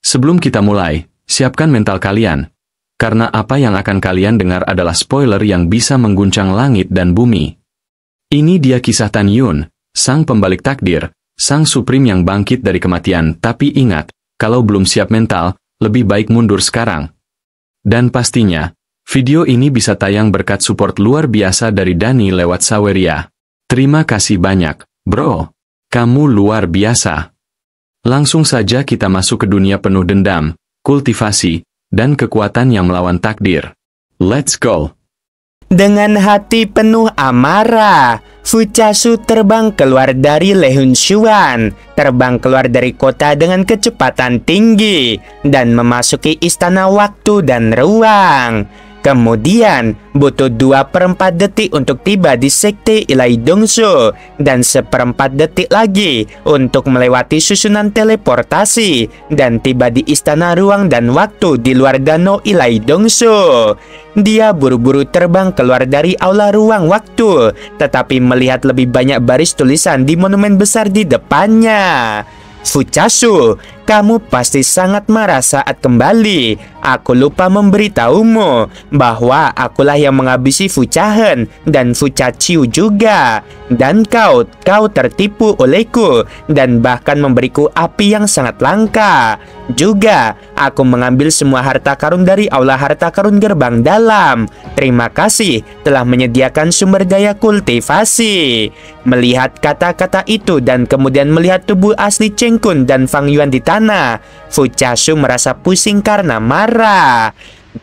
Sebelum kita mulai, siapkan mental kalian. Karena apa yang akan kalian dengar adalah spoiler yang bisa mengguncang langit dan bumi. Ini dia kisah Tan Yun, sang pembalik takdir, sang Supreme yang bangkit dari kematian. Tapi ingat, kalau belum siap mental, lebih baik mundur sekarang. Dan pastinya, video ini bisa tayang berkat support luar biasa dari Dani lewat Saweria. Terima kasih banyak, bro. Kamu luar biasa. Langsung saja kita masuk ke dunia penuh dendam, kultivasi, dan kekuatan yang melawan takdir. Let's go! Dengan hati penuh amarah, Fuchasu terbang keluar dari Lehun Xuan, terbang keluar dari kota dengan kecepatan tinggi, dan memasuki istana waktu dan ruang. Kemudian, butuh 2/4 detik untuk tiba di Sekte Ilahi Dongso, dan 1/4 detik lagi untuk melewati susunan teleportasi, dan tiba di istana ruang dan waktu di luar danau Ilahi Dongso. Dia buru-buru terbang keluar dari aula ruang waktu, tetapi melihat lebih banyak baris tulisan di monumen besar di depannya. Fuchasu, kamu pasti sangat marah saat kembali. Aku lupa memberitahumu bahwa akulah yang menghabisi Fuchahen dan Fuchaqiu juga. Dan kau tertipu olehku dan bahkan memberiku api yang sangat langka. Juga, aku mengambil semua harta karun dari aula harta karun gerbang dalam. Terima kasih telah menyediakan sumber daya kultivasi. Melihat kata-kata itu dan kemudian melihat tubuh asli Cheng Kun dan Fang Yuan di tanah, Fuchasu merasa pusing karena marah.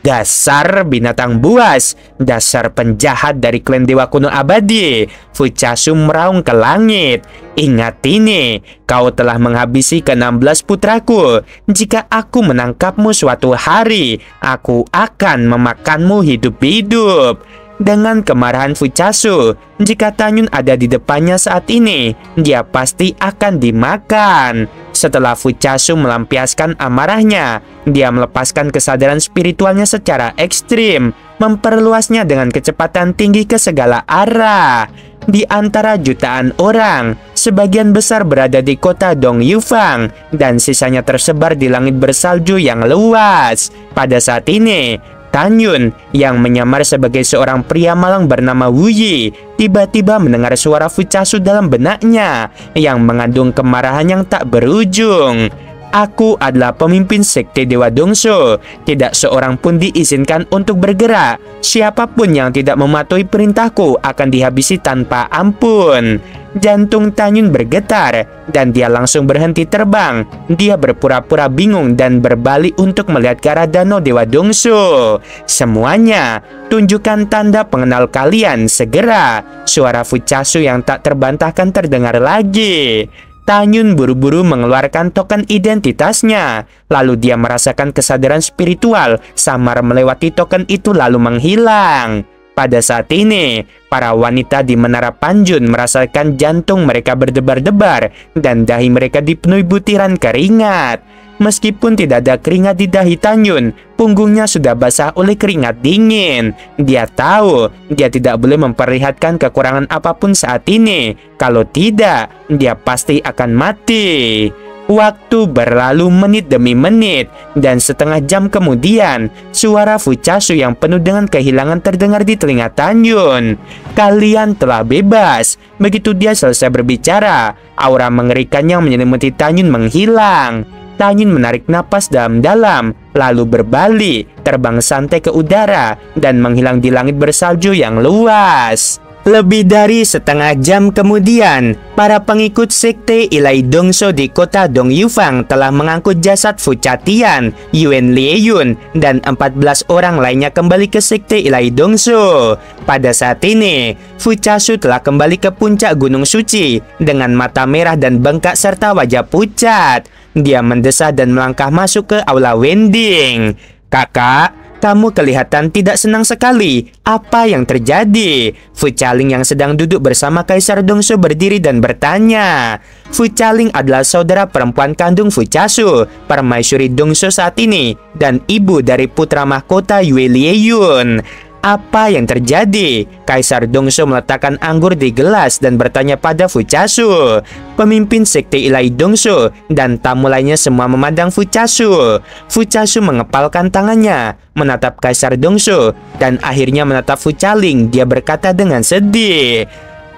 Dasar binatang buas, dasar penjahat dari klan Dewa Kuno Abadi. Fuchasu meraung ke langit. Ingat ini, kau telah menghabisi ke-16 putraku. Jika aku menangkapmu suatu hari, aku akan memakanmu hidup-hidup. Dengan kemarahan Fuchasu, jika Tan Yun ada di depannya saat ini, dia pasti akan dimakan. Setelah Fuchasu melampiaskan amarahnya, dia melepaskan kesadaran spiritualnya secara ekstrim, memperluasnya dengan kecepatan tinggi ke segala arah. Di antara jutaan orang, sebagian besar berada di kota Dongyufang, dan sisanya tersebar di langit bersalju yang luas. Pada saat ini, Tan Yun yang menyamar sebagai seorang pria malang bernama Wu Yi tiba-tiba mendengar suara Fuchasu dalam benaknya yang mengandung kemarahan yang tak berujung. Aku adalah pemimpin Sekte Dewa Dongso. Tidak seorang pun diizinkan untuk bergerak. Siapapun yang tidak mematuhi perintahku akan dihabisi tanpa ampun. Jantung Tan Yun bergetar dan dia langsung berhenti terbang. Dia berpura-pura bingung dan berbalik untuk melihat ke arah danau Dewa Dongso. Semuanya, tunjukkan tanda pengenal kalian segera. Suara Fuchasu yang tak terbantahkan terdengar lagi. Tan Yun buru-buru mengeluarkan token identitasnya. Lalu dia merasakan kesadaran spiritual samar melewati token itu lalu menghilang. Pada saat ini, para wanita di Menara Panjun merasakan jantung mereka berdebar-debar dan dahi mereka dipenuhi butiran keringat. Meskipun tidak ada keringat di dahi Tan Yun, punggungnya sudah basah oleh keringat dingin. Dia tahu dia tidak boleh memperlihatkan kekurangan apapun saat ini. Kalau tidak, dia pasti akan mati. Waktu berlalu menit demi menit, dan setengah jam kemudian, suara Fuchasu yang penuh dengan kehilangan terdengar di telinga Tan Yun. Kalian telah bebas. Begitu dia selesai berbicara, aura mengerikan yang menyelimuti Tan Yun menghilang. Tan Yun menarik napas dalam-dalam, lalu berbalik, terbang santai ke udara, dan menghilang di langit bersalju yang luas. Lebih dari setengah jam kemudian, para pengikut Sekte Ilahi Dongso di kota Dongyufang telah mengangkut jasad Fuchatian, Yuan Lieyun, dan 14 orang lainnya kembali ke Sekte Ilahi Dongso. Pada saat ini, Fuchasu telah kembali ke puncak Gunung Suci dengan mata merah dan bengkak serta wajah pucat. Dia mendesah dan melangkah masuk ke aula Wending. Kakak, kamu kelihatan tidak senang sekali. Apa yang terjadi? Fuchaling yang sedang duduk bersama Kaisar Dongso berdiri dan bertanya. Fuchaling adalah saudara perempuan kandung Fuchasu, permaisuri Dongso saat ini, dan ibu dari putra mahkota Yue Lieyun. Apa yang terjadi? Kaisar Dongso meletakkan anggur di gelas dan bertanya pada Fuchasu. Pemimpin sekte ilahi Dongso dan tamu lainnya semua memandang Fuchasu. Fuchasu mengepalkan tangannya, menatap Kaisar Dongso, dan akhirnya menatap Fuchaling. Dia berkata dengan sedih,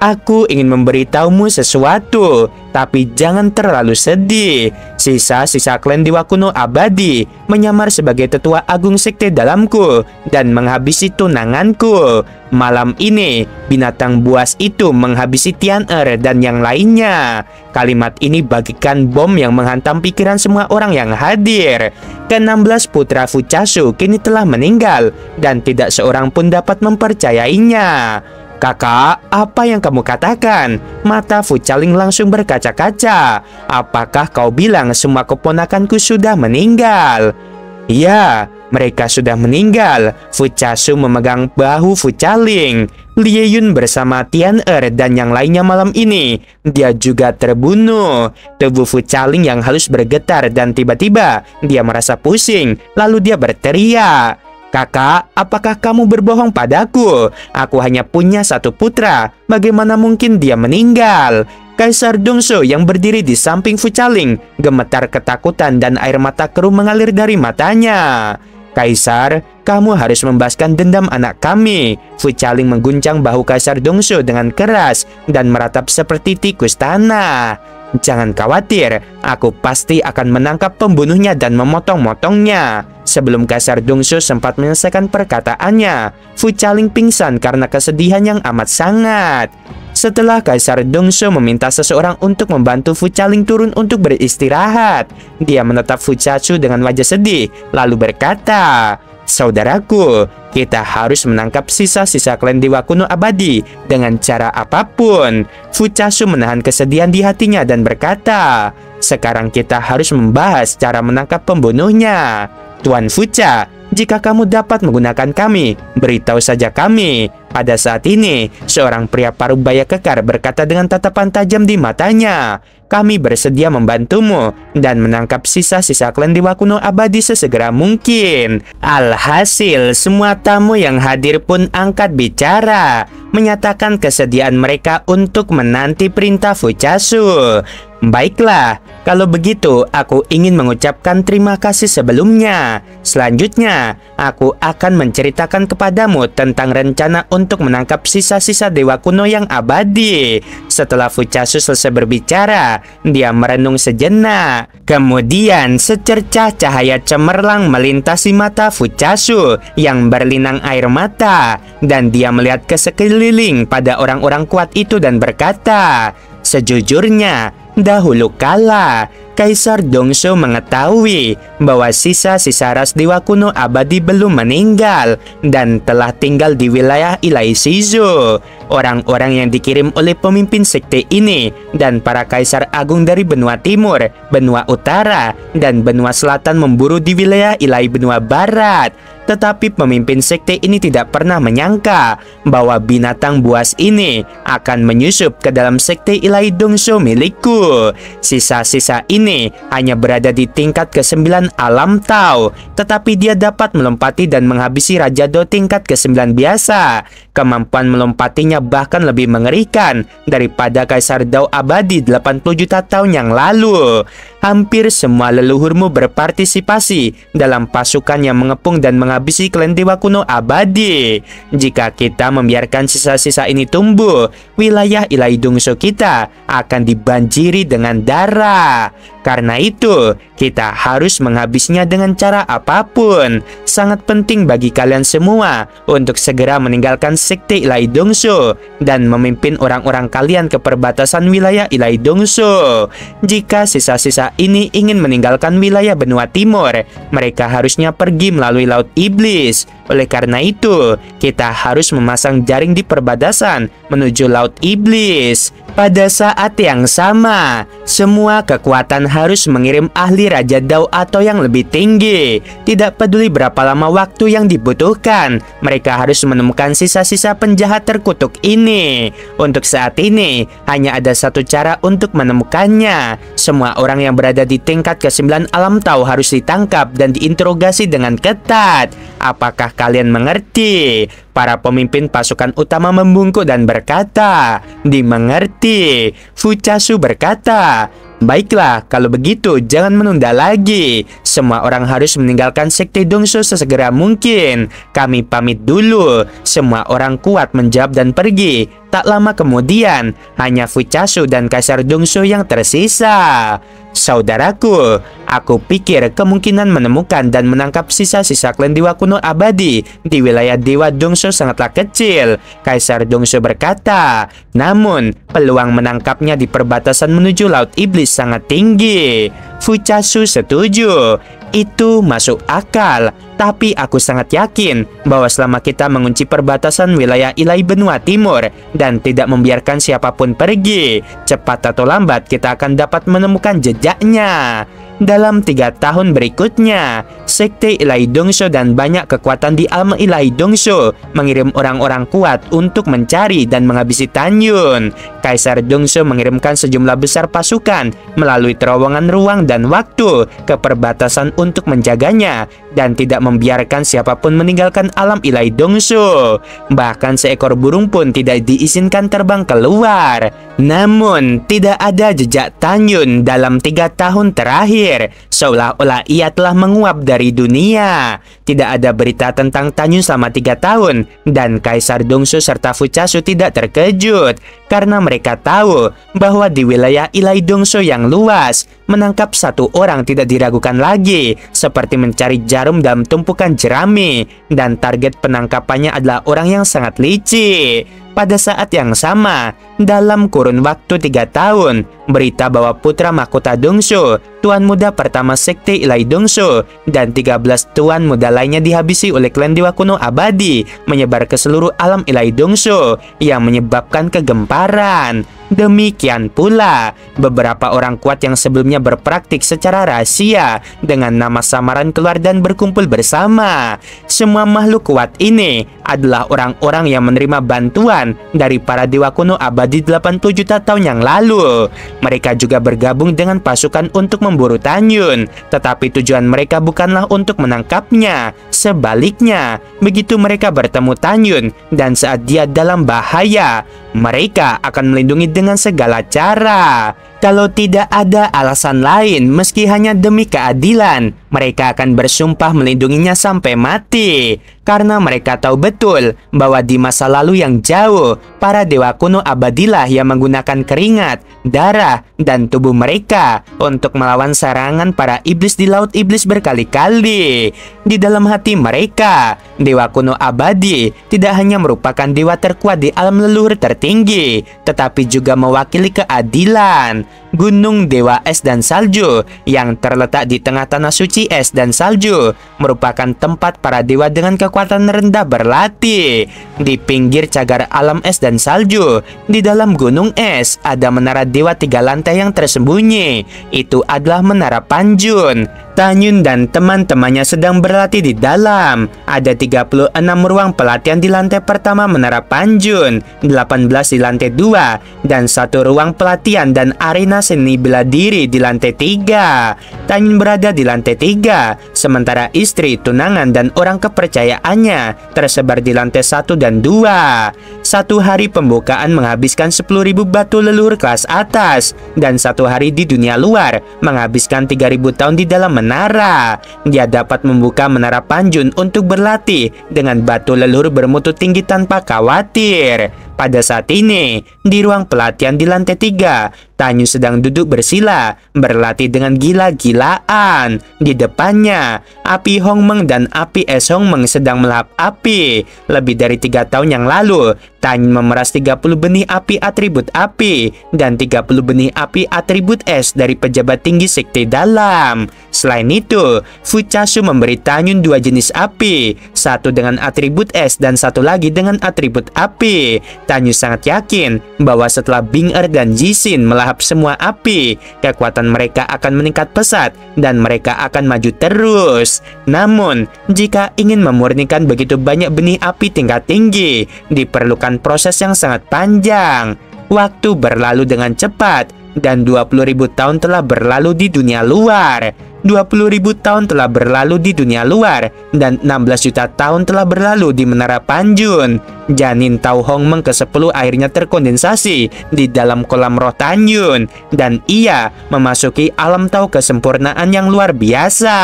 "Aku ingin memberitahumu sesuatu, tapi jangan terlalu sedih. Sisa-sisa klan Dewa Kuno abadi menyamar sebagai tetua agung sekte dalamku dan menghabisi tunanganku. Malam ini, binatang buas itu menghabisi Tian-er dan yang lainnya." Kalimat ini bagikan bom yang menghantam pikiran semua orang yang hadir. Ke-16 putra Fuchasu kini telah meninggal dan tidak seorang pun dapat mempercayainya. "Kakak, apa yang kamu katakan?" Mata Fuchaling langsung berkaca-kaca. "Apakah kau bilang semua keponakanku sudah meninggal?" "Ya, mereka sudah meninggal." Fuchasu memegang bahu Fuchaling. "Lie Yun bersama Tian-er dan yang lainnya malam ini, dia juga terbunuh." Tubuh Fuchaling yang halus bergetar dan tiba-tiba dia merasa pusing. Lalu dia berteriak, "Kakak, apakah kamu berbohong padaku? Aku hanya punya satu putra. Bagaimana mungkin dia meninggal?" Kaisar Dongso yang berdiri di samping Fuchaling gemetar ketakutan dan air mata keruh mengalir dari matanya. "Kaisar, kamu harus membahaskan dendam anak kami." Fuchaling mengguncang bahu Kaisar Dongso dengan keras dan meratap seperti tikus tanah. "Jangan khawatir, aku pasti akan menangkap pembunuhnya dan memotong-motongnya." Sebelum Kaisar Dongso sempat menyelesaikan perkataannya, Fuchaling pingsan karena kesedihan yang amat sangat. Setelah Kaisar Dongso meminta seseorang untuk membantu Fuchaling turun untuk beristirahat, dia menatap Fuchasu dengan wajah sedih, lalu berkata, "Saudaraku, kita harus menangkap sisa-sisa klan Dewa Kuno abadi dengan cara apapun." Fuchasu menahan kesedihan di hatinya dan berkata, "Sekarang kita harus membahas cara menangkap pembunuhnya. Tuan Fucha, jika kamu dapat menggunakan kami, beritahu saja kami." Pada saat ini, seorang pria parubaya kekar berkata dengan tatapan tajam di matanya, "Kami bersedia membantumu dan menangkap sisa-sisa klan Dewa Kuno abadi sesegera mungkin." Alhasil, semua tamu yang hadir pun angkat bicara, menyatakan kesediaan mereka untuk menanti perintah Fuchasu. "Baiklah, kalau begitu aku ingin mengucapkan terima kasih sebelumnya. Selanjutnya, aku akan menceritakan kepadamu tentang rencana untuk menangkap sisa-sisa Dewa Kuno yang abadi." Setelah Fuchasu selesai berbicara, dia merenung sejenak. Kemudian secercah cahaya cemerlang melintasi mata Fuchasu yang berlinang air mata, dan dia melihat ke sekeliling pada orang-orang kuat itu dan berkata, "Sejujurnya, dahulu kala, Kaisar Dongso mengetahui bahwa sisa-sisa ras Dewa Kuno abadi belum meninggal dan telah tinggal di wilayah ilahi Shizu. Orang-orang yang dikirim oleh pemimpin sekte ini dan para kaisar agung dari benua timur, benua utara, dan benua selatan memburu di wilayah ilahi benua barat. Tetapi pemimpin sekte ini tidak pernah menyangka bahwa binatang buas ini akan menyusup ke dalam sekte ilahi Dongso milikku. Sisa-sisa ini hanya berada di tingkat ke-9 alam Tao, tetapi dia dapat melompati dan menghabisi Raja Do tingkat ke-9 biasa. Kemampuan melompatinya bahkan lebih mengerikan daripada Kaisar Dao abadi 80 juta tahun yang lalu. Hampir semua leluhurmu berpartisipasi dalam pasukan yang mengepung dan menghabisi klan Dewa Kuno abadi. Jika kita membiarkan sisa-sisa ini tumbuh, wilayah ilahi Dongso kita akan dibanjiri dengan darah. Karena itu, kita harus menghabisnya dengan cara apapun. Sangat penting bagi kalian semua untuk segera meninggalkan sekte ilahi Dongso dan memimpin orang-orang kalian ke perbatasan wilayah ilahi Dongso. Jika sisa-sisa ini ingin meninggalkan wilayah benua timur, mereka harusnya pergi melalui Laut Iblis. Oleh karena itu, kita harus memasang jaring di perbatasan menuju Laut Iblis. Pada saat yang sama, semua kekuatan harus mengirim ahli Raja Dao atau yang lebih tinggi. Tidak peduli berapa lama waktu yang dibutuhkan, mereka harus menemukan sisa-sisa penjahat terkutuk ini. Untuk saat ini, hanya ada satu cara untuk menemukannya. Semua orang yang berada di tingkat ke-9 alam Tao harus ditangkap dan diinterogasi dengan ketat. Apakah kalian mengerti?" Para pemimpin pasukan utama membungkuk dan berkata, "Dimengerti." Fuchasu berkata, "Baiklah, kalau begitu jangan menunda lagi. Semua orang harus meninggalkan sekte Dongso sesegera mungkin. Kami pamit dulu." Semua orang kuat menjawab dan pergi. Tak lama kemudian, hanya Fuchasu dan Kaisar Dongso yang tersisa. Saudaraku, aku pikir kemungkinan menemukan dan menangkap sisa-sisa klan Dewa Kuno abadi di wilayah Dewa Dongso sangatlah kecil, Kaisar Dongso berkata. Namun, peluang menangkapnya di perbatasan menuju Laut Iblis sangat tinggi. Fuchasu setuju. Itu masuk akal, tapi aku sangat yakin bahwa selama kita mengunci perbatasan wilayah ilahi benua timur dan tidak membiarkan siapapun pergi, cepat atau lambat kita akan dapat menemukan jejaknya. Dalam 3 tahun berikutnya, sekte ilahi Dongso dan banyak kekuatan di alam ilahi Dongso mengirim orang-orang kuat untuk mencari dan menghabisi Tanyun. Kaisar Dongso mengirimkan sejumlah besar pasukan melalui terowongan ruang dan waktu ke perbatasan untuk menjaganya dan tidak membiarkan siapapun meninggalkan alam ilahi Dongso. Bahkan seekor burung pun tidak diizinkan terbang keluar. Namun, tidak ada jejak Tanyun dalam 3 tahun terakhir. Seolah-olah ia telah menguap dari dunia. Tidak ada berita tentang Tanyun selama 3 tahun, dan Kaisar Dongso serta Fuchasu tidak terkejut karena mereka tahu bahwa di wilayah ilahi Dongso yang luas, menangkap satu orang tidak diragukan lagi, seperti mencari jarum dalam tumpukan jerami, dan target penangkapannya adalah orang yang sangat licik. Pada saat yang sama, dalam kurun waktu 3 tahun, berita bahwa putra mahkota Dongso, tuan muda pertama sekte ilahi Dongso, dan 13 tuan muda lainnya dihabisi oleh klan Dewa Kuno abadi, menyebar ke seluruh alam ilahi Dongso, yang menyebabkan kegemparan. Demikian pula, beberapa orang kuat yang sebelumnya berpraktik secara rahasia dengan nama samaran keluar dan berkumpul bersama. Semua makhluk kuat ini adalah orang-orang yang menerima bantuan dari para Dewa Kuno abadi 80 juta tahun yang lalu. Mereka juga bergabung dengan pasukan untuk memburu Tanyun, tetapi tujuan mereka bukanlah untuk menangkapnya. Sebaliknya, begitu mereka bertemu Tanyun dan saat dia dalam bahaya, mereka akan melindungi dengan segala cara. Kalau tidak ada alasan lain, meski hanya demi keadilan, mereka akan bersumpah melindunginya sampai mati. Karena mereka tahu betul bahwa di masa lalu yang jauh, para Dewa Kuno abadilah yang menggunakan keringat, darah, dan tubuh mereka untuk melawan serangan para iblis di Laut Iblis berkali-kali. Di dalam hati mereka, Dewa Kuno abadi tidak hanya merupakan dewa terkuat di alam leluhur tertinggi, tetapi juga mewakili keadilan. Gunung Dewa Es dan Salju yang terletak di tengah tanah suci es dan salju merupakan tempat para dewa dengan kekuatan rendah berlatih. Di pinggir cagar alam es dan salju, di dalam gunung es, ada menara dewa 3 lantai yang tersembunyi. Itu adalah Menara Panjun. Tanyun dan teman-temannya sedang berlatih di dalam. Ada 36 ruang pelatihan di lantai pertama Menara Panjun, 18 di lantai 2, dan 1 ruang pelatihan dan arena seni bela diri di lantai 3. Tanyun berada di lantai 3, sementara istri, tunangan, dan orang kepercayaannya tersebar di lantai 1 dan 2. Satu hari pembukaan menghabiskan 10.000 batu leluhur kelas atas, dan 1 hari di dunia luar menghabiskan 3.000 tahun di dalam menara. Dia dapat membuka Menara Panjun untuk berlatih dengan batu leluhur bermutu tinggi tanpa khawatir. Pada saat ini, di ruang pelatihan di lantai 3, Tanyun sedang duduk bersila, berlatih dengan gila-gilaan. Di depannya, api Hongmeng dan api es Hongmeng sedang melahap api. Lebih dari 3 tahun yang lalu, Tanyun memeras 30 benih api atribut api dan 30 benih api atribut es dari pejabat tinggi sekte dalam. Selain itu, Fuchasu memberi Tanyun 2 jenis api, satu dengan atribut es dan satu lagi dengan atribut api. Tanyun sangat yakin bahwa setelah Bing Er dan Jixin melahap semua api, kekuatan mereka akan meningkat pesat dan mereka akan maju terus. Namun, jika ingin memurnikan begitu banyak benih api tingkat tinggi, diperlukan proses yang sangat panjang. Waktu berlalu dengan cepat dan 20.000 tahun telah berlalu di dunia luar. 20.000 tahun telah berlalu di dunia luar, dan 16 juta tahun telah berlalu di Menara Panjun. Janin Tau Hongmeng ke-10 akhirnya terkondensasi di dalam kolam roh Tanyun, dan ia memasuki alam Tau kesempurnaan yang luar biasa.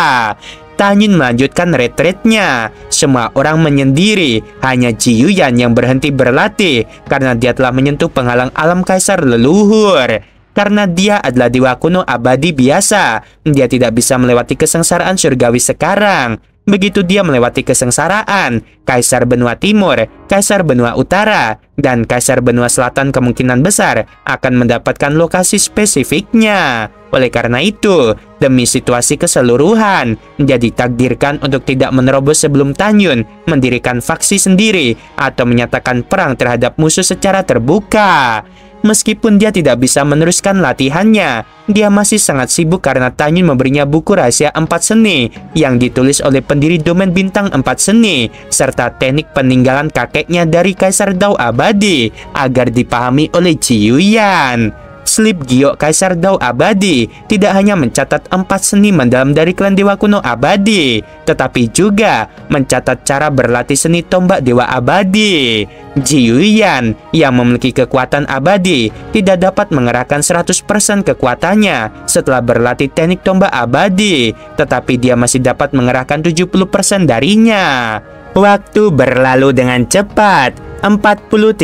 Tanyun melanjutkan retreatnya. Semua orang menyendiri, hanya Ji Yuyan yang berhenti berlatih karena dia telah menyentuh penghalang alam kaisar leluhur. Karena dia adalah dewa kuno abadi biasa, dia tidak bisa melewati kesengsaraan surgawi sekarang. Begitu dia melewati kesengsaraan, Kaisar Benua Timur, Kaisar Benua Utara, dan Kaisar Benua Selatan kemungkinan besar akan mendapatkan lokasi spesifiknya. Oleh karena itu, demi situasi keseluruhan, dia ditakdirkan untuk tidak menerobos sebelum Tanyun mendirikan faksi sendiri atau menyatakan perang terhadap musuh secara terbuka. Meskipun dia tidak bisa meneruskan latihannya, dia masih sangat sibuk karena Tanyun memberinya buku rahasia 4 seni yang ditulis oleh pendiri domain bintang 4 seni, serta teknik peninggalan kakeknya dari Kaisar Dao Abadi agar dipahami oleh Ji Yuyan. Slip giok Kaisar Dao Abadi tidak hanya mencatat 4 seni mendalam dari klan Dewa Kuno Abadi, tetapi juga mencatat cara berlatih seni tombak Dewa Abadi. Ji Yuyan yang memiliki kekuatan abadi tidak dapat mengerahkan 100% kekuatannya setelah berlatih teknik tombak abadi, tetapi dia masih dapat mengerahkan 70% darinya. Waktu berlalu dengan cepat. 43.000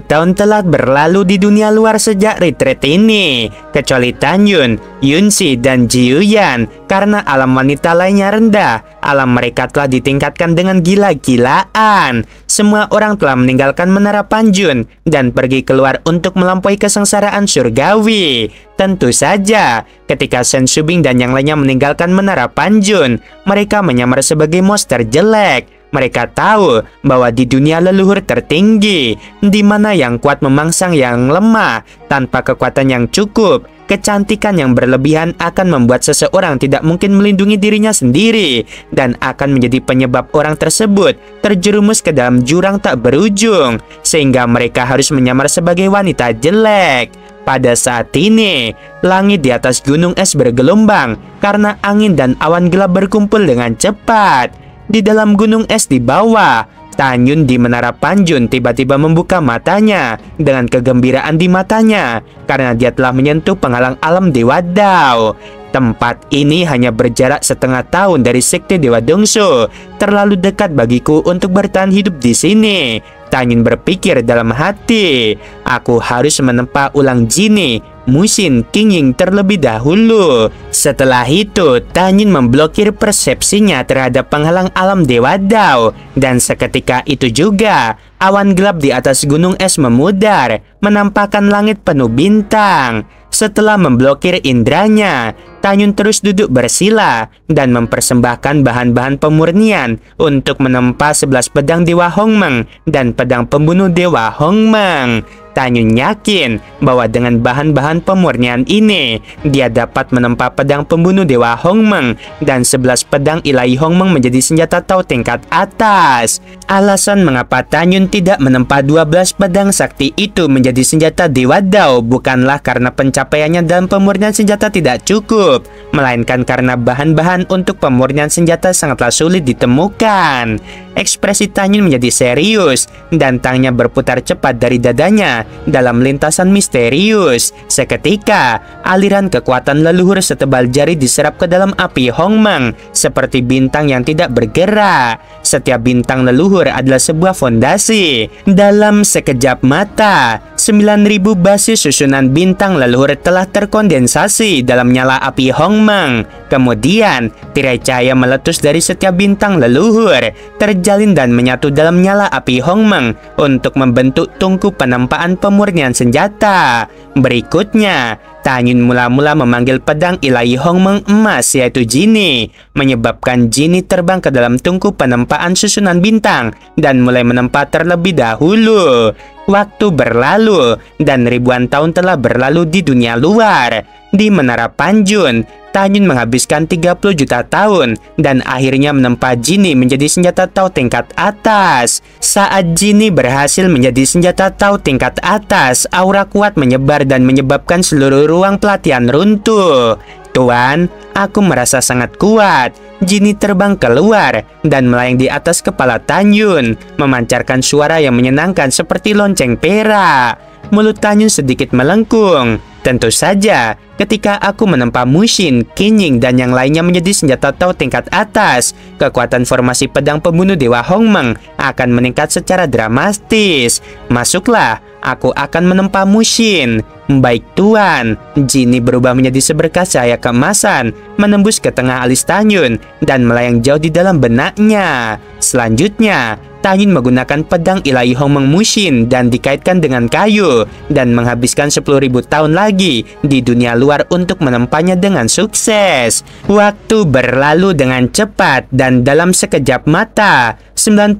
tahun telah berlalu di dunia luar sejak retreat ini, kecuali Tanyun, Yunxi, dan Ji Yuyan. Karena alam wanita lainnya rendah, alam mereka telah ditingkatkan dengan gila-gilaan. Semua orang telah meninggalkan Menara Panjun dan pergi keluar untuk melampaui kesengsaraan surgawi. Tentu saja, ketika Shen Shubing dan yang lainnya meninggalkan Menara Panjun, mereka menyamar sebagai monster jelek. Mereka tahu bahwa di dunia leluhur tertinggi, di mana yang kuat memangsang yang lemah, tanpa kekuatan yang cukup, kecantikan yang berlebihan akan membuat seseorang tidak mungkin melindungi dirinya sendiri, dan akan menjadi penyebab orang tersebut terjerumus ke dalam jurang tak berujung, sehingga mereka harus menyamar sebagai wanita jelek. Pada saat ini, langit di atas gunung es bergelombang karena angin dan awan gelap berkumpul dengan cepat. Di dalam gunung es di bawah, Tanyun di Menara Panjun tiba-tiba membuka matanya dengan kegembiraan di matanya karena dia telah menyentuh penghalang alam Dewa Dao. Tempat ini hanya berjarak setengah tahun dari sekte Dewa Dongso, terlalu dekat bagiku untuk bertahan hidup di sini. Tanyun berpikir dalam hati, aku harus menempa ulang Jini, Musin, Qingying terlebih dahulu. Setelah itu, Tanyun memblokir persepsinya terhadap penghalang alam Dewa Dao, dan seketika itu juga awan gelap di atas gunung es memudar, menampakkan langit penuh bintang. Setelah memblokir indranya, Tanyun terus duduk bersila dan mempersembahkan bahan-bahan pemurnian untuk menempa 11 pedang Dewa Hongmeng dan pedang pembunuh Dewa Hongmeng. Tanyun yakin bahwa dengan bahan-bahan pemurnian ini, dia dapat menempa pedang pembunuh Dewa Hongmeng dan 11 pedang ilahi Hongmeng menjadi senjata Tao tingkat atas. Alasan mengapa Tanyun tidak menempa 12 pedang sakti itu menjadi senjata Dewa Dao bukanlah karena pencapaiannya dalam pemurnian senjata tidak cukup, melainkan karena bahan-bahan untuk pemurnian senjata sangatlah sulit ditemukan. Ekspresi Tanyun menjadi serius dan tangannya berputar cepat dari dadanya dalam lintasan misterius. Seketika, aliran kekuatan leluhur setebal jari diserap ke dalam api Hongmeng seperti bintang yang tidak bergerak. Setiap bintang leluhur adalah sebuah fondasi. Dalam sekejap mata, 9.000 basis susunan bintang leluhur telah terkondensasi dalam nyala api Hongmeng. Kemudian, tirai cahaya meletus dari setiap bintang leluhur, terjalin dan menyatu dalam nyala api Hongmeng untuk membentuk tungku penempaan pemurnian senjata. Berikutnya, Tanyun mula-mula memanggil pedang ilahi Hongmeng emas yaitu Jini, menyebabkan Jini terbang ke dalam tungku penempaan susunan bintang dan mulai menempa terlebih dahulu. Waktu berlalu dan ribuan tahun telah berlalu di dunia luar. Di Menara Panjun, Tanyun menghabiskan 30 juta tahun dan akhirnya menempa Jini menjadi senjata Tao tingkat atas. Saat Jini berhasil menjadi senjata Tao tingkat atas, aura kuat menyebar dan menyebabkan seluruh ruang pelatihan runtuh. Tuan, aku merasa sangat kuat. Genie terbang keluar dan melayang di atas kepala Tan Yun, memancarkan suara yang menyenangkan seperti lonceng perak. Mulut Tan Yun sedikit melengkung. Tentu saja, ketika aku menempa Mushin, Kenying, dan yang lainnya menjadi senjata Tao tingkat atas, kekuatan formasi pedang pembunuh Dewa Hongmeng akan meningkat secara dramatis. Masuklah, aku akan menempa Mushin. Baik Tuan. Genie berubah menjadi seberkas cahaya keemasan, menembus ke tengah alis Tan Yun dan melayang jauh di dalam benaknya. Selanjutnya, Tan Yun menggunakan pedang ilahi Hongmeng Mushin dan dikaitkan dengan kayu dan menghabiskan 10.000 tahun lagi di dunia luar untuk menempanya dengan sukses. Waktu berlalu dengan cepat dan dalam sekejap mata, 90.000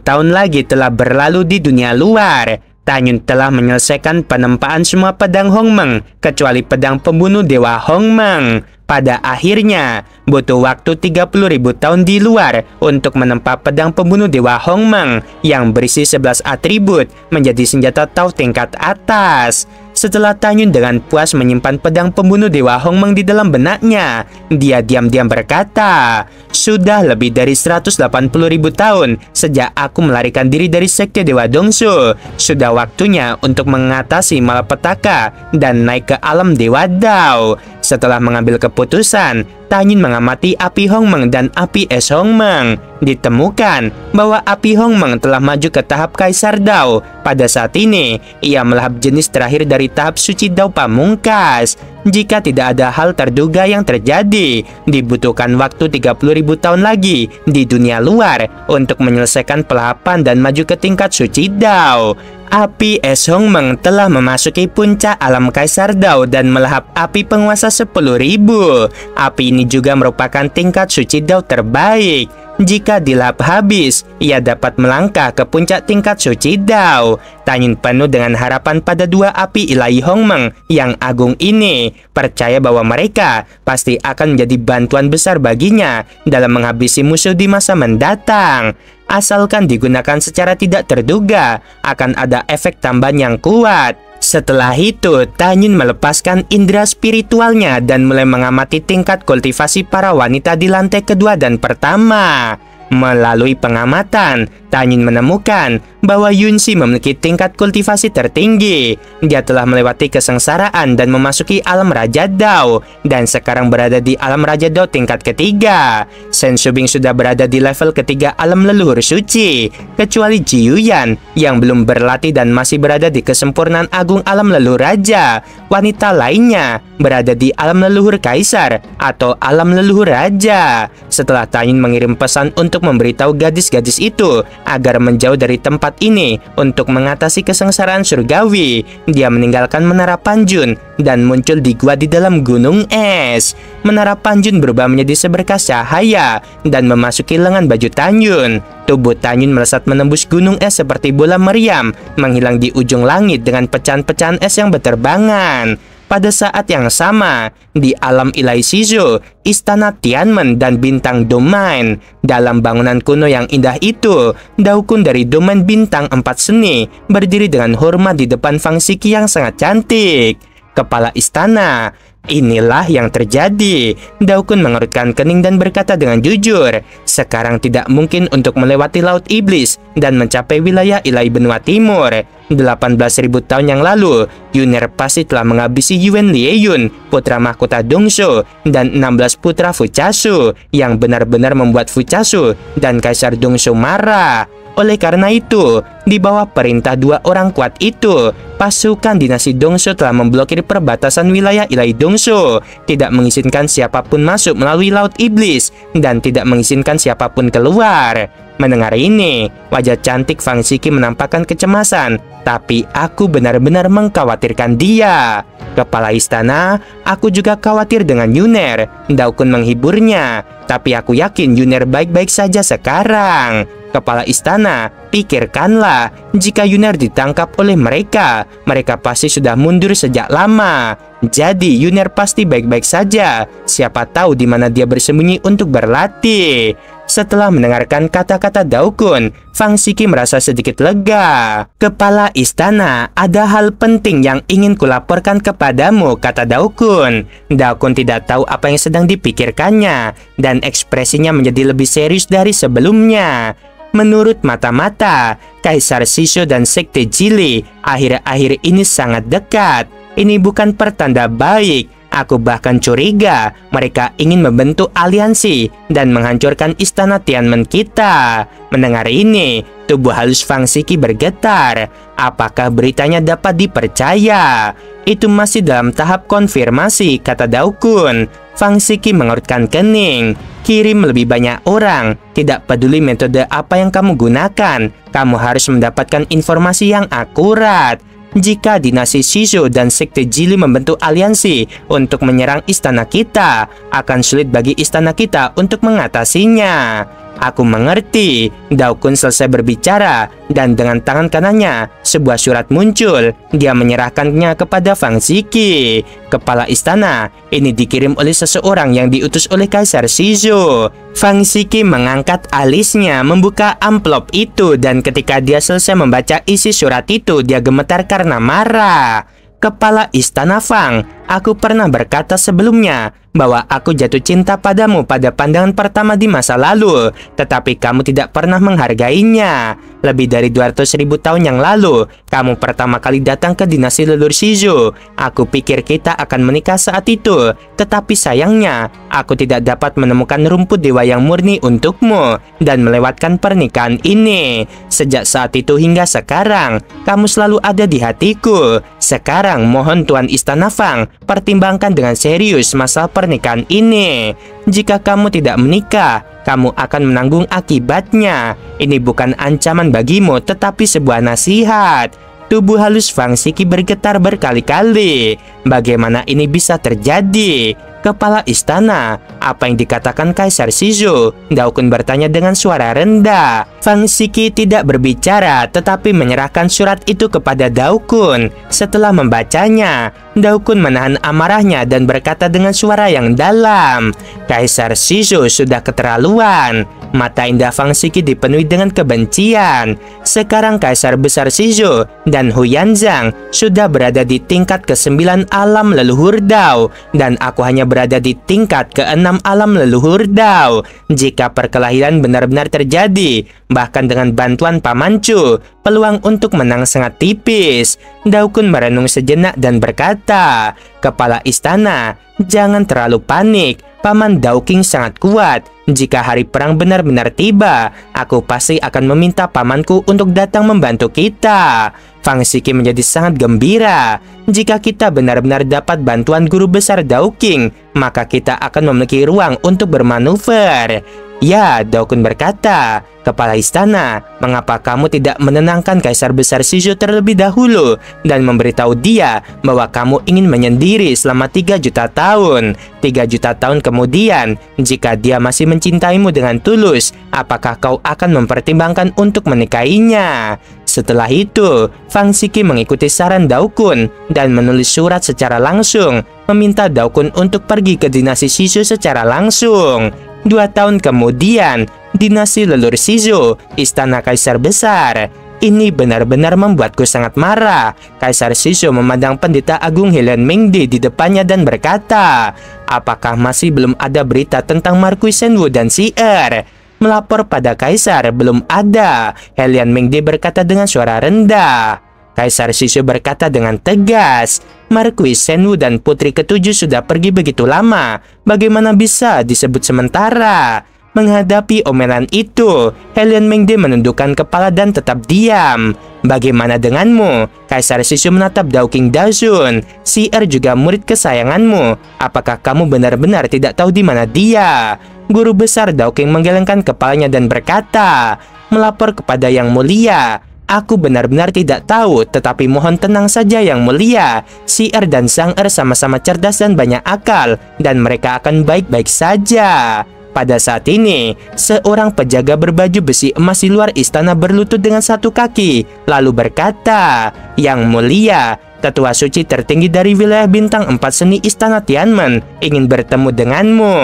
tahun lagi telah berlalu di dunia luar. Tan Yun telah menyelesaikan penempaan semua pedang Hongmeng kecuali pedang pembunuh Dewa Hongmeng. Pada akhirnya, butuh waktu 30.000 tahun di luar untuk menempa pedang pembunuh Dewa Hongmeng yang berisi 11 atribut menjadi senjata Tao tingkat atas. Setelah Tan Yun dengan puas menyimpan pedang pembunuh Dewa Hongmeng di dalam benaknya, dia diam-diam berkata, "Sudah lebih dari 180.000 tahun sejak aku melarikan diri dari sekte Dewa Dongsu. Sudah waktunya untuk mengatasi malapetaka dan naik ke alam Dewa Dao." Setelah mengambil keputusan, Tan Yun mengamati api Hongmeng dan api es Hongmeng. Ditemukan bahwa api Hongmeng telah maju ke tahap Kaisar Dao. Pada saat ini, ia melahap jenis terakhir dari tahap suci Dao pamungkas. Jika tidak ada hal terduga yang terjadi, dibutuhkan waktu 30.000 tahun lagi di dunia luar untuk menyelesaikan pelahapan dan maju ke tingkat suci Dao. Api es Hongmeng telah memasuki puncak alam Kaisar Dao dan melahap api penguasa 10.000. Api ini juga merupakan tingkat suci Dao terbaik. Jika dilahap habis, ia dapat melangkah ke puncak tingkat suci Dao. Tan Yun penuh dengan harapan pada dua api ilahi Hongmeng yang agung ini, percaya bahwa mereka pasti akan menjadi bantuan besar baginya dalam menghabisi musuh di masa mendatang. Asalkan digunakan secara tidak terduga, akan ada efek tambahan yang kuat. Setelah itu, Tan Yun melepaskan indera spiritualnya dan mulai mengamati tingkat kultivasi para wanita di lantai kedua dan pertama. Melalui pengamatan, Tan Yun menemukan bahwa Yunxi memiliki tingkat kultivasi tertinggi. Dia telah melewati kesengsaraan dan memasuki alam Raja Dao, dan sekarang berada di alam Raja Dao tingkat ketiga. Shen Shubing sudah berada di level ketiga alam leluhur suci, kecuali Ji Yuyan yang belum berlatih dan masih berada di kesempurnaan agung alam leluhur raja. Wanita lainnya berada di alam leluhur kaisar atau alam leluhur raja. Setelah Tan Yun mengirim pesan untuk memberitahu gadis-gadis itu agar menjauh dari tempat ini untuk mengatasi kesengsaraan surgawi, dia meninggalkan Menara Panjun dan muncul di gua di dalam gunung es. Menara Panjun berubah menjadi seberkas cahaya dan memasuki lengan baju Tan Yun. Tubuh Tan Yun melesat menembus gunung es seperti bola meriam, menghilang di ujung langit dengan pecahan-pecahan es yang berterbangan. Pada saat yang sama, di alam ilahi Shizu, istana Tianmen dan bintang domain. Dalam bangunan kuno yang indah itu, Daokun dari domain bintang 4 seni berdiri dengan hormat di depan Fang Shiki yang sangat cantik. Kepala istana, inilah yang terjadi. Daokun mengerutkan kening dan berkata dengan jujur, sekarang tidak mungkin untuk melewati Laut Iblis dan mencapai wilayah ilahi benua timur. 18.000 tahun yang lalu, Yuner pasti telah menghabisi Yuan Lieyun, putra mahkota Dongsu, dan 16 putra Fuchasu, yang benar-benar membuat Fuchasu dan Kaisar Dongsu marah. Oleh karena itu, di bawah perintah dua orang kuat itu, pasukan dinasti Dongsu telah memblokir perbatasan wilayah ilahi Dongsu, tidak mengizinkan siapapun masuk melalui Laut Iblis, dan tidak mengizinkan siapapun keluar. Mendengar ini, wajah cantik Fang Shiki menampakkan kecemasan, tapi aku benar-benar mengkhawatirkan dia. Kepala istana, aku juga khawatir dengan Yuner. Daokun menghiburnya, tapi aku yakin Yuner baik-baik saja sekarang. Kepala istana, pikirkanlah, jika Yuner ditangkap oleh mereka, mereka pasti sudah mundur sejak lama. Jadi Yuner pasti baik-baik saja. Siapa tahu di mana dia bersembunyi untuk berlatih. Setelah mendengarkan kata-kata Daokun, Fang Xiki merasa sedikit lega. Kepala istana, ada hal penting yang ingin kulaporkan kepadamu, kata Daokun. Daokun tidak tahu apa yang sedang dipikirkannya, dan ekspresinya menjadi lebih serius dari sebelumnya. Menurut mata-mata, Kaisar Shisho dan Sekte Jili akhir-akhir ini sangat dekat. Ini bukan pertanda baik. Aku bahkan curiga mereka ingin membentuk aliansi dan menghancurkan istana Tianmen kita. Mendengar ini, tubuh halus Fang Xiki bergetar. Apakah beritanya dapat dipercaya? Itu masih dalam tahap konfirmasi, kata Daokun. Fang Xiki mengerutkan kening. Kirim lebih banyak orang. Tidak peduli metode apa yang kamu gunakan, kamu harus mendapatkan informasi yang akurat. Jika dinasti Shisho dan Sekte Jili membentuk aliansi untuk menyerang istana kita, akan sulit bagi istana kita untuk mengatasinya. Aku mengerti. Daokun selesai berbicara, dan dengan tangan kanannya, sebuah surat muncul. Dia menyerahkannya kepada Fang Xiki. Kepala istana, ini dikirim oleh seseorang yang diutus oleh Kaisar Shisho. Fang Xiki mengangkat alisnya, membuka amplop itu, dan ketika dia selesai membaca isi surat itu, dia gemetar karena marah. Kepala istana Fang, aku pernah berkata sebelumnya bahwa aku jatuh cinta padamu pada pandangan pertama di masa lalu, tetapi kamu tidak pernah menghargainya. Lebih dari 200.000 tahun yang lalu, kamu pertama kali datang ke dinasti leluhur Shizou. Aku pikir kita akan menikah saat itu, tetapi sayangnya, aku tidak dapat menemukan rumput dewa yang murni untukmu dan melewatkan pernikahan ini. Sejak saat itu hingga sekarang, kamu selalu ada di hatiku. Sekarang, mohon Tuan Istana Fang, pertimbangkan dengan serius masalah pernikahan ini. Jika kamu tidak menikah, kamu akan menanggung akibatnya. Ini bukan ancaman bagimu, tetapi sebuah nasihat. Tubuh halus Fang Xiki bergetar berkali-kali. Bagaimana ini bisa terjadi? Kepala istana, apa yang dikatakan Kaisar Shizou? Daokun bertanya dengan suara rendah. Fang Xiki tidak berbicara, tetapi menyerahkan surat itu kepada Daokun. Setelah membacanya, Daokun menahan amarahnya dan berkata dengan suara yang dalam, Kaisar Shizou sudah keterlaluan. Mata indah Fang Xiki dipenuhi dengan kebencian. Sekarang Kaisar Besar Shizou dan Huyanzhang sudah berada di tingkat ke-9 alam leluhur Dao, dan aku hanya berada di tingkat ke-6 alam leluhur Dao. Jika perkelahian benar-benar terjadi, bahkan dengan bantuan Pamanchu, peluang untuk menang sangat tipis. Daokun merenung sejenak dan berkata, Kepala istana, jangan terlalu panik. Paman Daoking sangat kuat. Jika hari perang benar-benar tiba, aku pasti akan meminta pamanku untuk datang membantu kita. Fang Xiki menjadi sangat gembira. Jika kita benar-benar dapat bantuan guru besar Daoking, maka kita akan memiliki ruang untuk bermanuver. Ya, Daokun berkata, Kepala istana, mengapa kamu tidak menenangkan Kaisar Besar Shizou terlebih dahulu dan memberitahu dia bahwa kamu ingin menyendiri selama 3 juta tahun? 3 juta tahun kemudian, jika dia masih mencintaimu dengan tulus, apakah kau akan mempertimbangkan untuk menikahinya? Setelah itu, Fang Xiki mengikuti saran Daokun dan menulis surat secara langsung, meminta Daokun untuk pergi ke dinasti Shizou secara langsung. 2 tahun kemudian, dinasti leluhur Shizou, istana Kaisar Besar. Ini benar-benar membuatku sangat marah. Kaisar Shizou memandang Pendeta Agung Helian Mengde di depannya dan berkata, apakah masih belum ada berita tentang Marquis Shenwu dan Xi'er? Melapor pada Kaisar, belum ada. Helian Mengde berkata dengan suara rendah. Kaisar Shizou berkata dengan tegas, Marquis Shenwu dan putri ketujuh sudah pergi begitu lama. Bagaimana bisa disebut sementara? Menghadapi omelan itu, Helian Mengde menundukkan kepala dan tetap diam. Bagaimana denganmu? Kaisar Shizou menatap Daoking Dazun. Xi'er juga murid kesayanganmu. Apakah kamu benar-benar tidak tahu di mana dia? Guru besar Daoking menggelengkan kepalanya dan berkata, melapor kepada Yang Mulia. Aku benar-benar tidak tahu, tetapi mohon tenang saja Yang Mulia. Xi'er dan Zhang-er sama-sama cerdas dan banyak akal, dan mereka akan baik-baik saja. Pada saat ini, seorang penjaga berbaju besi emas di luar istana berlutut dengan satu kaki, lalu berkata, Yang Mulia, tetua suci tertinggi dari wilayah bintang 4 seni istana Tianmen ingin bertemu denganmu.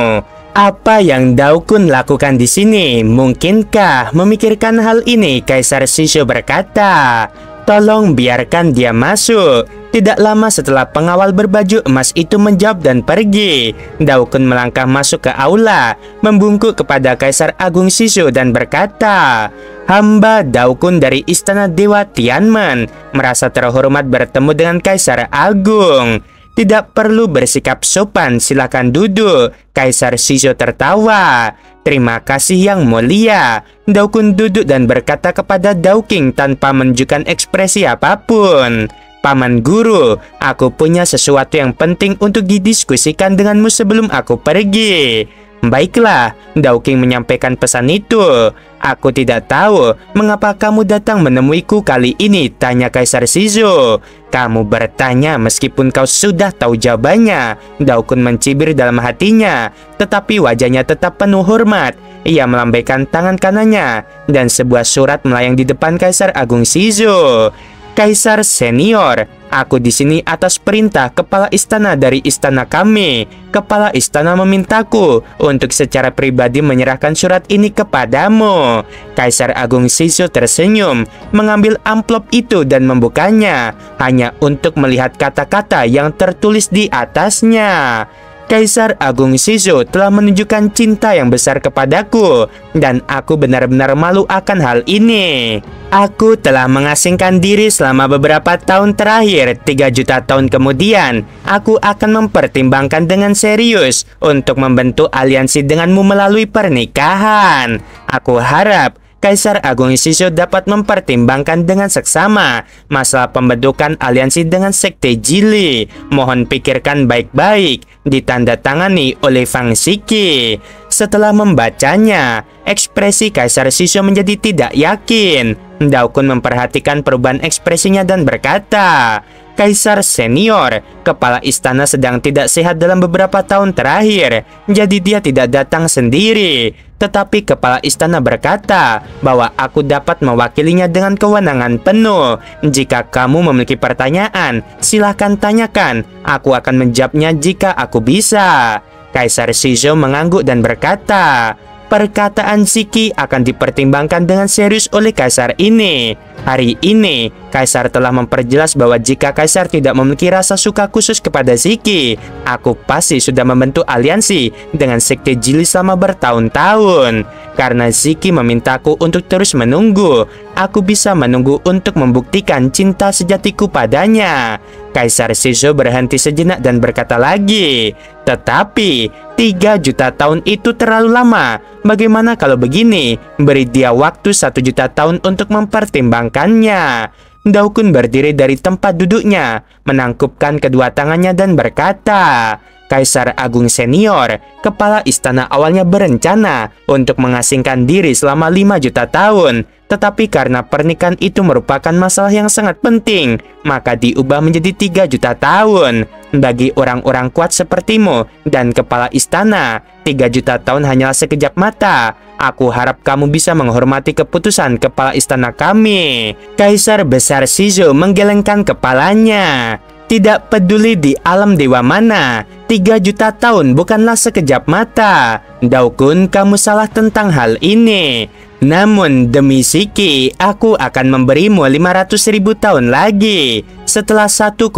Apa yang Daokun lakukan di sini? Mungkinkah memikirkan hal ini? Kaisar Shizou berkata. Tolong biarkan dia masuk. Tidak lama setelah pengawal berbaju emas itu menjawab dan pergi, Daokun melangkah masuk ke aula, membungkuk kepada Kaisar Agung Shizou dan berkata, hamba Daokun dari Istana Dewa Tianmen, merasa terhormat bertemu dengan Kaisar Agung. Tidak perlu bersikap sopan, silakan duduk. Kaisar Shizou tertawa. Terima kasih yang mulia. Daokun duduk dan berkata kepada Daoking tanpa menunjukkan ekspresi apapun. Paman guru, aku punya sesuatu yang penting untuk didiskusikan denganmu sebelum aku pergi. Baiklah, Daoking menyampaikan pesan itu. Aku tidak tahu mengapa kamu datang menemuiku kali ini, tanya Kaisar Shizou. Kamu bertanya meskipun kau sudah tahu jawabannya. Daokun mencibir dalam hatinya, tetapi wajahnya tetap penuh hormat. Ia melambaikan tangan kanannya dan sebuah surat melayang di depan Kaisar Agung Shizou. Kaisar senior, aku di sini atas perintah kepala istana dari istana kami. Kepala istana memintaku untuk secara pribadi menyerahkan surat ini kepadamu. Kaisar Agung Shizou tersenyum, mengambil amplop itu dan membukanya, hanya untuk melihat kata-kata yang tertulis di atasnya. Kaisar Agung Shizou telah menunjukkan cinta yang besar kepadaku, dan aku benar-benar malu akan hal ini. Aku telah mengasingkan diri selama beberapa tahun terakhir. 3 juta tahun kemudian, aku akan mempertimbangkan dengan serius untuk membentuk aliansi denganmu melalui pernikahan. Aku harap Kaisar Agung Shizou dapat mempertimbangkan dengan seksama masalah pembentukan aliansi dengan Sekte Jili. Mohon pikirkan baik-baik. Ditandatangani oleh Fang Shiki. Setelah membacanya, ekspresi Kaisar Shizou menjadi tidak yakin. Daokun memperhatikan perubahan ekspresinya dan berkata, Kaisar senior, kepala istana sedang tidak sehat dalam beberapa tahun terakhir, jadi dia tidak datang sendiri. Tetapi kepala istana berkata bahwa aku dapat mewakilinya dengan kewenangan penuh. Jika kamu memiliki pertanyaan, silahkan tanyakan. Aku akan menjawabnya jika aku bisa. Kaisar Shizou mengangguk dan berkata, perkataan Shiki akan dipertimbangkan dengan serius oleh Kaisar ini. Hari ini, Kaisar telah memperjelas bahwa jika Kaisar tidak memiliki rasa suka khusus kepada Shiki, aku pasti sudah membentuk aliansi dengan Sekte Jili selama bertahun-tahun. Karena Shiki memintaku untuk terus menunggu, aku bisa menunggu untuk membuktikan cinta sejatiku padanya. Kaisar Shizou berhenti sejenak dan berkata lagi, tetapi 3 juta tahun itu terlalu lama. Bagaimana kalau begini? Beri dia waktu 1 juta tahun untuk mempertimbangkannya. Daokun berdiri dari tempat duduknya, menangkupkan kedua tangannya dan berkata, Kaisar Agung senior, kepala istana awalnya berencana untuk mengasingkan diri selama 5 juta tahun. Tetapi karena pernikahan itu merupakan masalah yang sangat penting, maka diubah menjadi 3 juta tahun. Bagi orang-orang kuat sepertimu dan kepala istana, 3 juta tahun hanyalah sekejap mata. Aku harap kamu bisa menghormati keputusan kepala istana kami. Kaisar Besar Shizou menggelengkan kepalanya. Tidak peduli di alam dewa mana, 3 juta tahun bukanlah sekejap mata. Daokun, kamu salah tentang hal ini. Namun demi Shiki, aku akan memberimu 500.000 tahun lagi. Setelah 1,5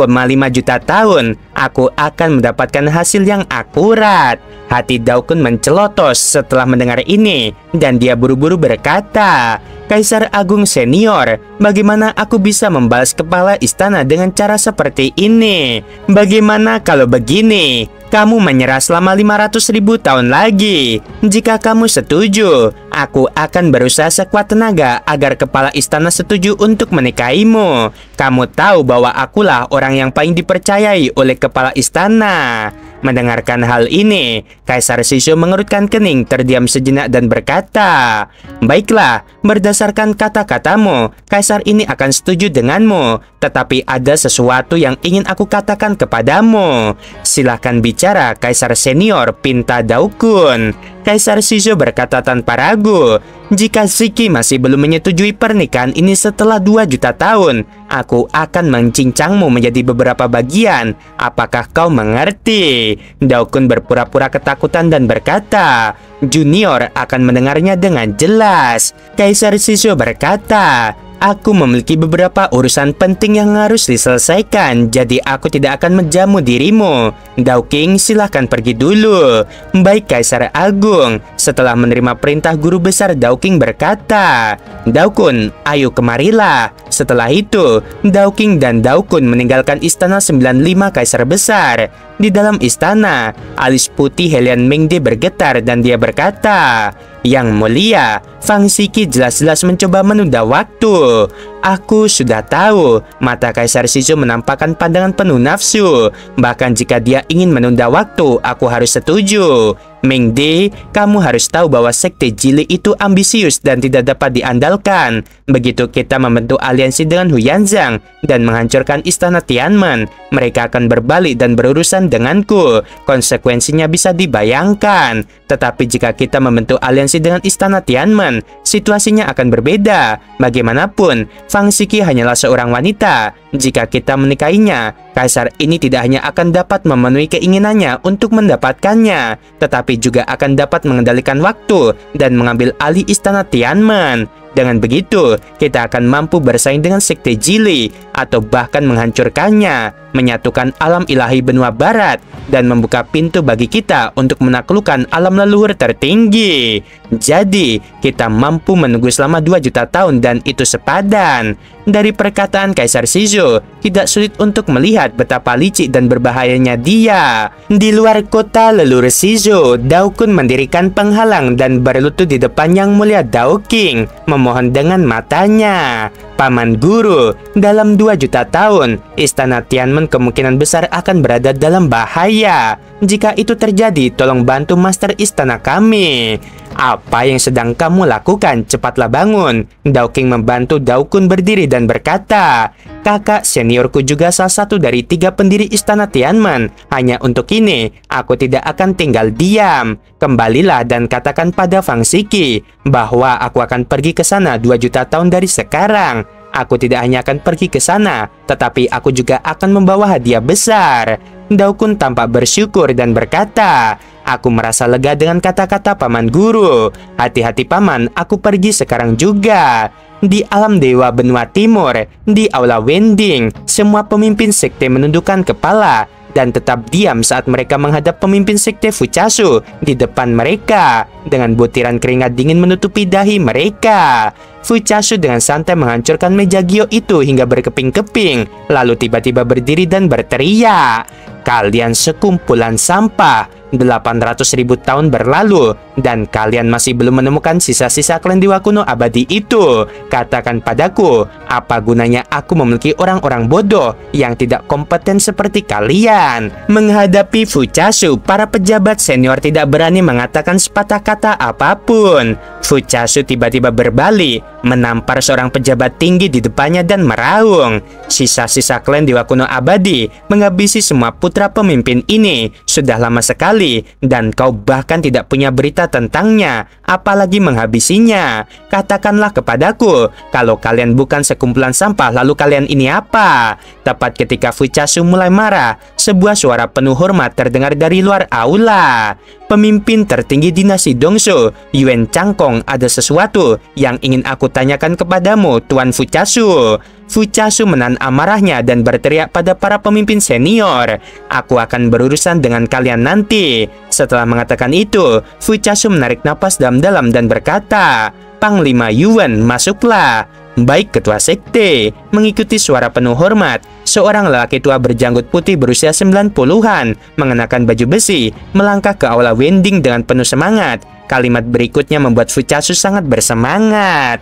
juta tahun, aku akan mendapatkan hasil yang akurat. Hati Daokun mencelotos setelah mendengar ini, dan dia buru-buru berkata, Kaisar Agung senior, bagaimana aku bisa membalas kepala istana dengan cara seperti ini? Bagaimana kalau begini? Kamu menyerah selama 500.000 tahun lagi. Jika kamu setuju, aku akan berusaha sekuat tenaga agar kepala istana setuju untuk menikahimu. Kamu tahu bahwa akulah orang yang paling dipercayai oleh kepala istana. Mendengarkan hal ini, Kaisar Shizou mengerutkan kening, terdiam sejenak dan berkata, baiklah, berdasarkan kata-katamu, Kaisar besar ini akan setuju denganmu, tetapi ada sesuatu yang ingin aku katakan kepadamu. Silahkan bicara, Kaisar Senior Pinta Daokun. Kaisar Shizo berkata tanpa ragu. Jika Shiki masih belum menyetujui pernikahan ini setelah 2 juta tahun, aku akan mencincangmu menjadi beberapa bagian. Apakah kau mengerti? Daokun berpura-pura ketakutan dan berkata, Junior akan mendengarnya dengan jelas. Kaisar Shizo berkata, aku memiliki beberapa urusan penting yang harus diselesaikan, jadi aku tidak akan menjamu dirimu. Daoking, silahkan pergi dulu. Baik, Kaisar Agung. Setelah menerima perintah guru besar, Daoking berkata, Daokun, ayo kemarilah. Setelah itu, Daoking dan Daokun meninggalkan istana 95 Kaisar Besar. Di dalam istana, alis putih Helian Mingde bergetar dan dia berkata, Yang mulia, Fang Shiki jelas-jelas mencoba menunda waktu. Aku sudah tahu. Mata Kaisar Shizo menampakkan pandangan penuh nafsu. Bahkan jika dia ingin menunda waktu, aku harus setuju. Mingde, kamu harus tahu bahwa sekte Jili itu ambisius dan tidak dapat diandalkan. Begitu kita membentuk aliansi dengan Huyanzang dan menghancurkan istana Tianmen, mereka akan berbalik dan berurusan denganku. Konsekuensinya bisa dibayangkan. Tetapi jika kita membentuk aliansi dengan istana Tianmen, situasinya akan berbeda. Bagaimanapun, Fang Shiki hanyalah seorang wanita. Jika kita menikahinya, kaisar ini tidak hanya akan dapat memenuhi keinginannya untuk mendapatkannya, tetapi juga akan dapat mengendalikan waktu dan mengambil alih istana Tianmen. Dengan begitu, kita akan mampu bersaing dengan sekte Jili atau bahkan menghancurkannya, menyatukan alam ilahi benua barat, dan membuka pintu bagi kita untuk menaklukkan alam leluhur tertinggi. Jadi, kita mampu menunggu selama 2 juta tahun dan itu sepadan. Dari perkataan Kaisar Shizo, tidak sulit untuk melihat betapa licik dan berbahayanya dia. Di luar kota leluhur Shizo, Daokun mendirikan penghalang dan berlutut di depan Yang Mulia Daoking, memohon dengan matanya. Paman Guru, dalam 2 juta tahun, istana Tianmen kemungkinan besar akan berada dalam bahaya. Jika itu terjadi, tolong bantu master istana kami. Apa yang sedang kamu lakukan? Cepatlah bangun. Daoking membantu Daokun berdiri dan berkata, kakak seniorku juga salah satu dari 3 pendiri istana Tianmen. Hanya untuk ini, aku tidak akan tinggal diam. Kembalilah dan katakan pada Fang Shiki bahwa aku akan pergi ke sana 2 juta tahun dari sekarang. Aku tidak hanya akan pergi ke sana, tetapi aku juga akan membawa hadiah besar. Daokun tampak bersyukur dan berkata, aku merasa lega dengan kata-kata Paman Guru. Hati-hati Paman, aku pergi sekarang juga. Di alam dewa benua timur, di aula Wending, semua pemimpin sekte menundukkan kepala dan tetap diam saat mereka menghadap pemimpin sekte Fuchasu di depan mereka dengan butiran keringat dingin menutupi dahi mereka. Fuchasu dengan santai menghancurkan meja Gyo itu hingga berkeping-keping, lalu tiba-tiba berdiri dan berteriak, kalian sekumpulan sampah, 800.000 tahun berlalu dan kalian masih belum menemukan sisa-sisa klan dewa kuno abadi itu. Katakan padaku, apa gunanya aku memiliki orang-orang bodoh yang tidak kompeten seperti kalian? Menghadapi Fuchasu, para pejabat senior tidak berani mengatakan sepatah kata apapun. Fuchasu tiba-tiba berbalik, menampar seorang pejabat tinggi di depannya dan meraung, sisa-sisa klan dewa kuno abadi menghabisi semua putra pemimpin ini sudah lama sekali, dan kau bahkan tidak punya berita tentangnya, apalagi menghabisinya. Katakanlah kepadaku, kalau kalian bukan sekumpulan sampah, lalu kalian ini apa? Tepat ketika Fuchasu mulai marah, sebuah suara penuh hormat terdengar dari luar aula. Pemimpin tertinggi dinasti Dongsu, Yuan Changkong, ada sesuatu yang ingin aku tanyakan kepadamu, Tuan Fuchasu. Fuchasu menahan amarahnya dan berteriak pada para pemimpin senior, aku akan berurusan dengan kalian nanti. Setelah mengatakan itu, Fuchasu menarik napas dalam-dalam dan berkata, Panglima Yuan, masuklah. Baik, ketua sekte. Mengikuti suara penuh hormat, seorang lelaki tua berjanggut putih berusia 90-an, mengenakan baju besi, melangkah ke aula Wending dengan penuh semangat. Kalimat berikutnya membuat Fuchasu sangat bersemangat.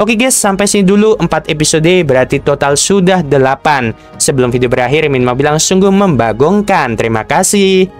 Oke guys, sampai sini dulu 4 episode, berarti total sudah 8. Sebelum video berakhir, Min mau bilang sungguh membagongkan. Terima kasih.